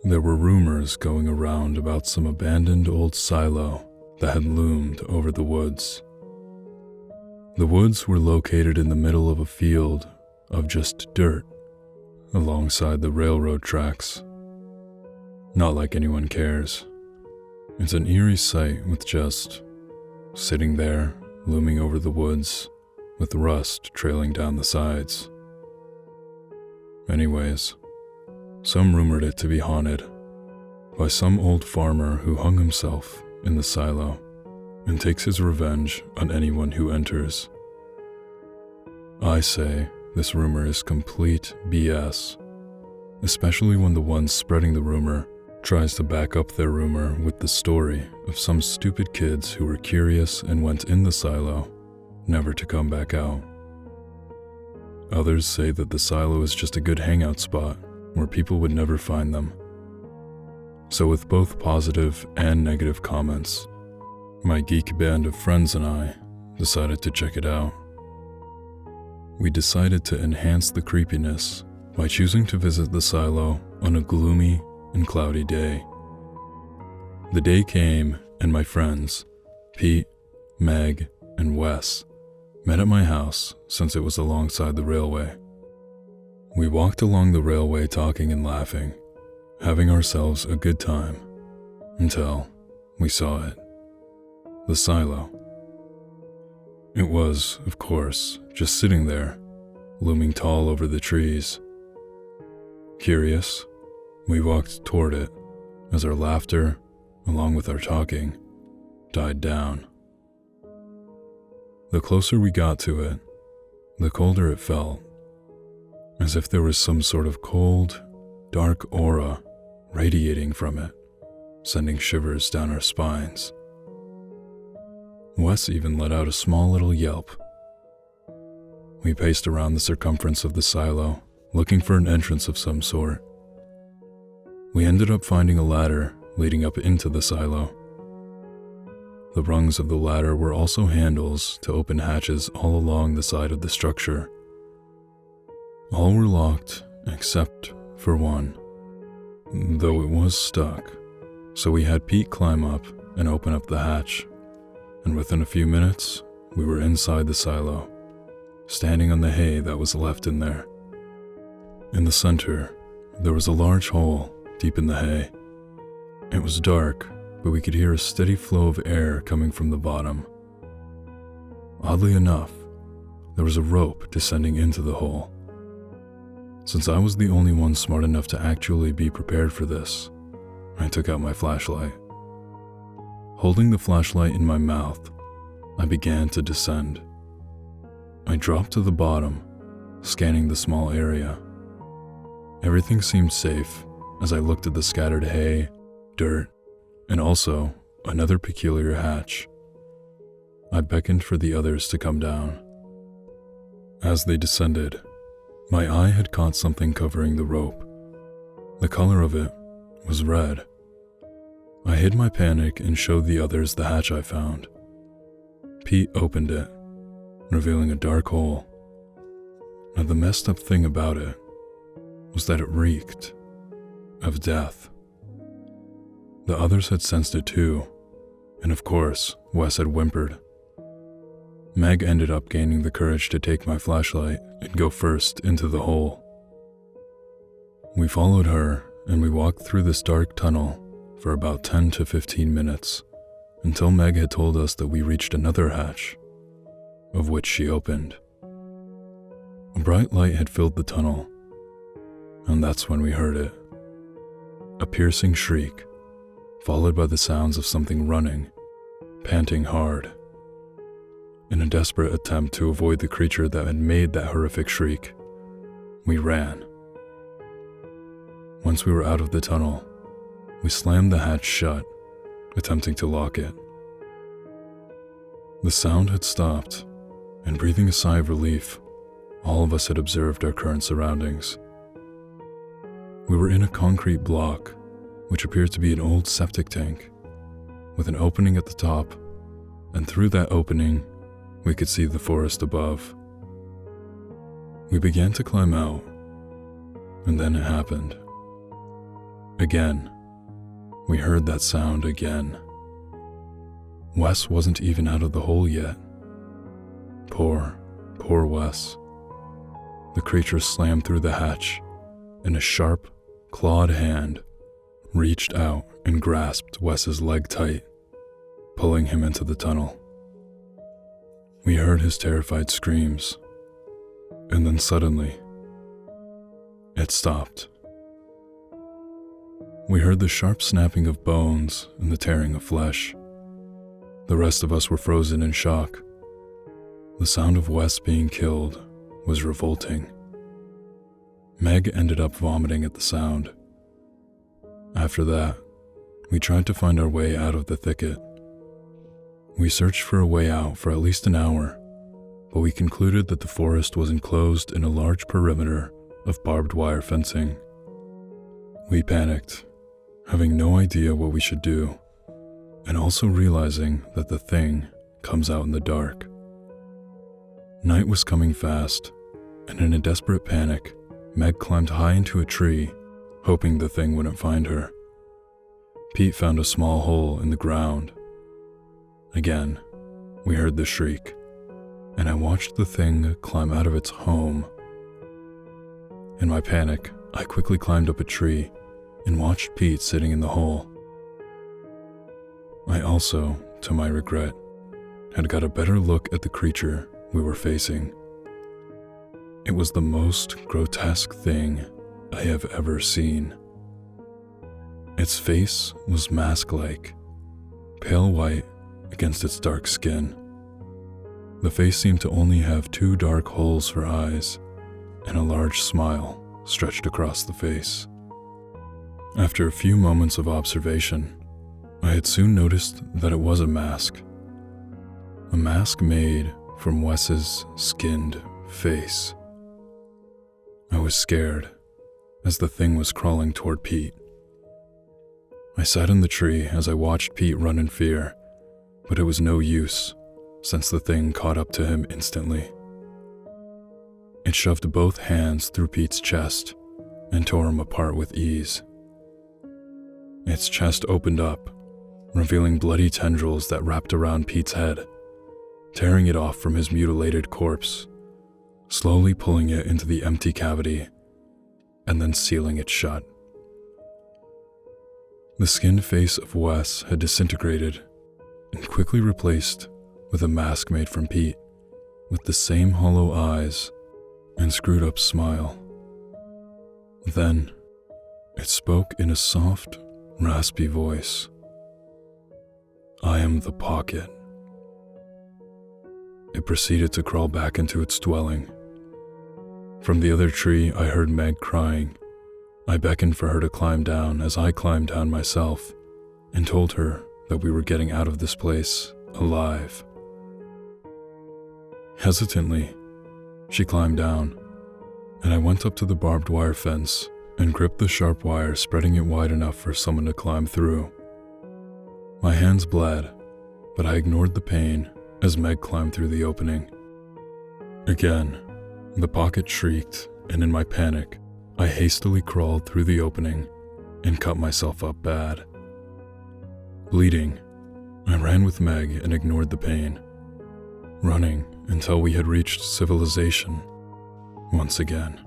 There were rumors going around about some abandoned old silo that had loomed over the woods. The woods were located in the middle of a field of just dirt alongside the railroad tracks. Not like anyone cares. It's an eerie sight with just sitting there, looming over the woods, with rust trailing down the sides. Anyways, some rumored it to be haunted by some old farmer who hung himself in the silo and takes his revenge on anyone who enters. I say this rumor is complete BS, especially when the one spreading the rumor tries to back up their rumor with the story of some stupid kids who were curious and went in the silo, never to come back out. Others say that the silo is just a good hangout spot where people would never find them. So with both positive and negative comments, my geek band of friends and I decided to check it out. We decided to enhance the creepiness by choosing to visit the silo on a gloomy and cloudy day. The day came and my friends, Pete, Meg, and Wes, met at my house since it was alongside the railway. We walked along the railway talking and laughing, having ourselves a good time, until we saw it. The silo. It was, of course, just sitting there, looming tall over the trees. Curious, we walked toward it as our laughter, along with our talking, died down. The closer we got to it, the colder it felt, as if there was some sort of cold, dark aura radiating from it, sending shivers down our spines. Wes even let out a small little yelp. We paced around the circumference of the silo, looking for an entrance of some sort. We ended up finding a ladder leading up into the silo. The rungs of the ladder were also handles to open hatches all along the side of the structure. All were locked except for one, though it was stuck, so we had Pete climb up and open up the hatch, and within a few minutes, we were inside the silo, standing on the hay that was left in there. In the center, there was a large hole deep in the hay. It was dark, but we could hear a steady flow of air coming from the bottom. Oddly enough, there was a rope descending into the hole. Since I was the only one smart enough to actually be prepared for this, I took out my flashlight. Holding the flashlight in my mouth, I began to descend. I dropped to the bottom, scanning the small area. Everything seemed safe as I looked at the scattered hay, dirt, and also another peculiar hatch. I beckoned for the others to come down. As they descended, my eye had caught something covering the rope. The color of it was red. I hid my panic and showed the others the hatch I found. Pete opened it, revealing a dark hole. Now the messed up thing about it was that it reeked of death. The others had sensed it too, and of course, Wes had whimpered. Meg ended up gaining the courage to take my flashlight and go first into the hole. We followed her and we walked through this dark tunnel for about 10 to 15 minutes until Meg had told us that we reached another hatch, of which she opened. A bright light had filled the tunnel, and that's when we heard it. A piercing shriek, followed by the sounds of something running, panting hard. In a desperate attempt to avoid the creature that had made that horrific shriek, we ran. Once we were out of the tunnel, we slammed the hatch shut, attempting to lock it. The sound had stopped, and breathing a sigh of relief, all of us had observed our current surroundings. We were in a concrete block, which appeared to be an old septic tank, with an opening at the top, and through that opening, we could see the forest above. We began to climb out, and then it happened. Again, we heard that sound again. Wes wasn't even out of the hole yet. Poor Wes. The creature slammed through the hatch, and a sharp, clawed hand reached out and grasped Wes's leg tight, pulling him into the tunnel. We heard his terrified screams, and then suddenly, it stopped. We heard the sharp snapping of bones and the tearing of flesh. The rest of us were frozen in shock. The sound of Wes being killed was revolting. Meg ended up vomiting at the sound. After that, we tried to find our way out of the thicket. We searched for a way out for at least an hour, but we concluded that the forest was enclosed in a large perimeter of barbed wire fencing. We panicked, having no idea what we should do, and also realizing that the thing comes out in the dark. Night was coming fast, and in a desperate panic, Meg climbed high into a tree, hoping the thing wouldn't find her. Pete found a small hole in the ground. Again, we heard the shriek, and I watched the thing climb out of its home. In my panic, I quickly climbed up a tree and watched Pete sitting in the hole. I also, to my regret, had got a better look at the creature we were facing. It was the most grotesque thing I have ever seen. Its face was mask-like, pale white against its dark skin. The face seemed to only have 2 dark holes for eyes, and a large smile stretched across the face. After a few moments of observation, I had soon noticed that it was a mask made from Wes's skinned face. I was scared as the thing was crawling toward Pete. I sat in the tree as I watched Pete run in fear, but it was no use since the thing caught up to him instantly. It shoved both hands through Pete's chest and tore him apart with ease. Its chest opened up, revealing bloody tendrils that wrapped around Pete's head, tearing it off from his mutilated corpse, slowly pulling it into the empty cavity, and then sealing it shut. The skinned face of Wes had disintegrated and quickly replaced with a mask made from Pete, with the same hollow eyes and screwed up smile. Then, it spoke in a soft, raspy voice. "I am the pocket." It proceeded to crawl back into its dwelling. From the other tree, I heard Meg crying. I beckoned for her to climb down as I climbed down myself, and told her that we were getting out of this place alive. Hesitantly, she climbed down, and I went up to the barbed wire fence and gripped the sharp wire, spreading it wide enough for someone to climb through. My hands bled, but I ignored the pain as Meg climbed through the opening. Again, the pocket shrieked, and in my panic, I hastily crawled through the opening and cut myself up bad. Bleeding, I ran with Meg and ignored the pain, running until we had reached civilization once again.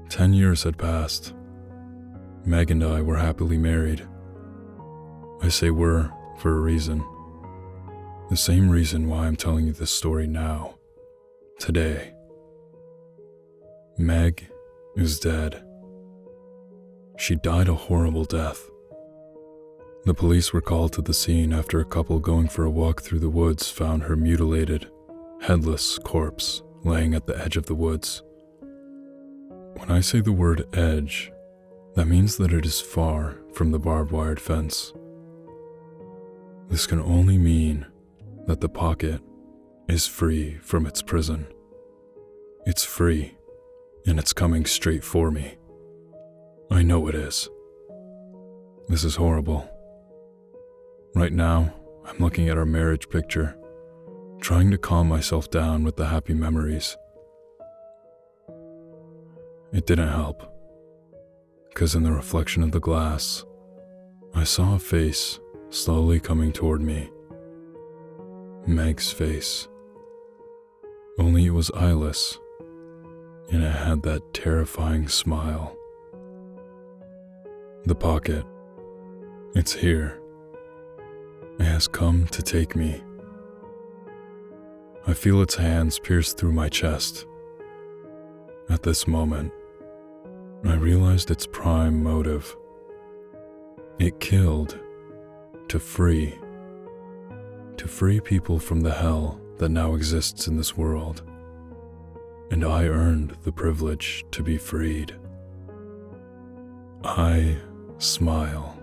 10 years had passed. Meg and I were happily married. I say were for a reason. The same reason why I'm telling you this story now, today. Meg is dead. She died a horrible death. The police were called to the scene after a couple going for a walk through the woods found her mutilated, headless corpse laying at the edge of the woods. When I say the word edge, that means that it is far from the barbed wired fence. This can only mean that the pocket is free from its prison. It's free, and it's coming straight for me. I know it is. This is horrible. Right now, I'm looking at our marriage picture, trying to calm myself down with the happy memories. It didn't help. because in the reflection of the glass, I saw a face slowly coming toward me. Meg's face. Only it was eyeless, and it had that terrifying smile. The pocket. It's here. It has come to take me. I feel its hands pierce through my chest. At this moment, I realized its prime motive. It killed to free people from the hell that now exists in this world, and I earned the privilege to be freed. I smile.